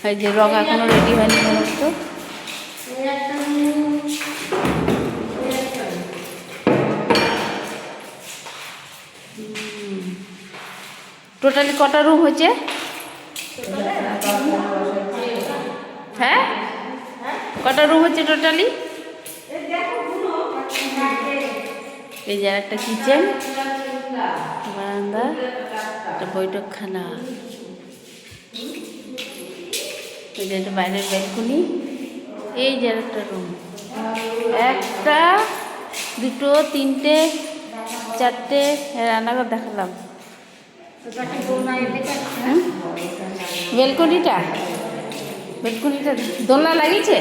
এই যে রং এখনো রেডি হয়নি মনে হতো। টোটালি কটা রুম হয়েছে? হ্যাঁ, কটা রুম হচ্ছে টোটালি? এই যে একটা কিচেন, বারান্দা, একটা বৈঠকখানা, এই যে একটা বাইরের ব্যালকনি, এই যে একটা রুম, একটা দুটো তিনটে চারটে রান্নাঘর দেখালাম। বেলকনিটা দোলনা লাগিয়েছে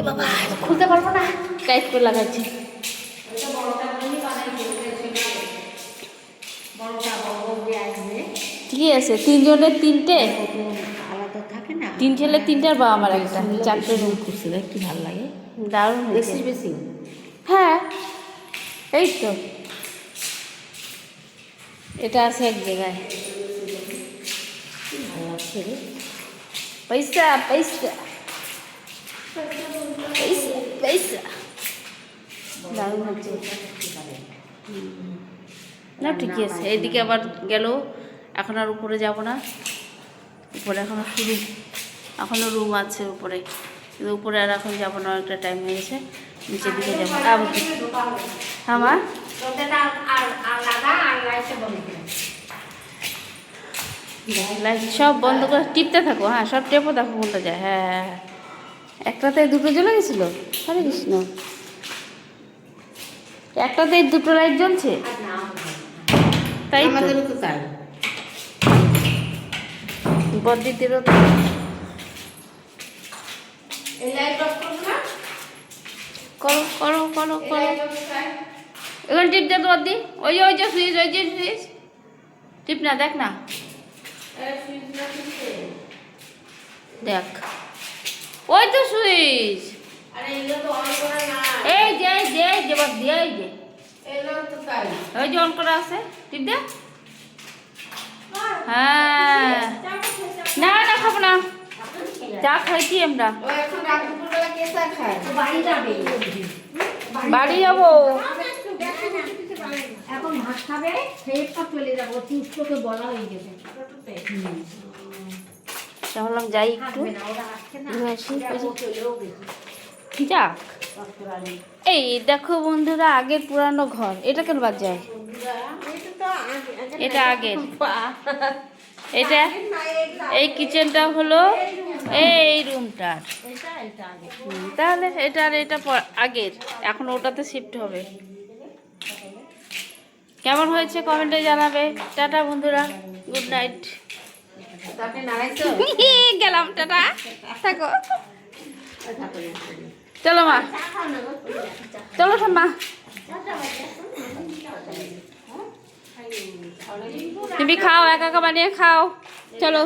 বাবা, খুলতে পারবো না, টাইট করে লাগাচ্ছি। ঠিক আছে, তিনজনের তিনটে আলাদা থাকে না, তিন ছেলে তিনটার বা আমার একটা, চারটে রুম করছে, কি ভালো লাগে, দারুণ বেশি বেশি। হ্যাঁ এই তো, এটা আছে এক জায়গায়, ভালো লাগছে রে। পয়সা পয়সা পয়সা পয়সা, দারুণ হচ্ছে না, ঠিকই আছে। এইদিকে আবার গেল, এখন আর উপরে যাব না, উপরে এখনো শুরু, এখনো রুম আছে উপরে, কিন্তু উপরে আর এখন যাবো না, একটা টাইম হয়ে গেছে, নিচের দিকে যাবো। আমার লাইট সব বন্ধ করে টিপতে থাকো, হ্যাঁ সব টেপও দেখো কোনটা যায়। হ্যাঁ হ্যাঁ হ্যাঁ, একটাতে দুটো জ্বলে গেছিলো, হরে কৃষ্ণ, একটাতে দুটো লাইট জ্বলছে, তাই তো তাই বদ্যিদেরও তো। করো করো করো করো, এখানে টিপ দে তো বদ্যি, ওই যে সুইচ, ওই যে সুইচ টিপ না, দেখ না, দেখ ওই তো সুইচ, এই যে বদ্যি, এই যে ওই যে অন করা আছে, টিপ দে। হ্যাঁ, না না খাবো না, চা খাইছি আমরা, বাড়ি যাবো এখন ভাত খাবে, খেয়ে চলে যাবো, চুষ্টকে বলা হয়ে গেছে। ভাবলাম যাই একটু যাক। এই দেখো বন্ধুরা, আগের পুরানো ঘর, এটা কেন বাদ যায়, এটা আগের, এটা এই কিচেনটা হলো এই রুমটার, তাহলে এটা আর এটা আগের, এখন ওটাতে শিফট হবে। কেমন হয়েছে কমেন্টে জানাবে। টাটা বন্ধুরা, গুড নাইট, গেলাম, টাটা, থাকো, চলো মা, চলো মা, তুমি খাও, একা একা বানিয়ে খাও, চলো।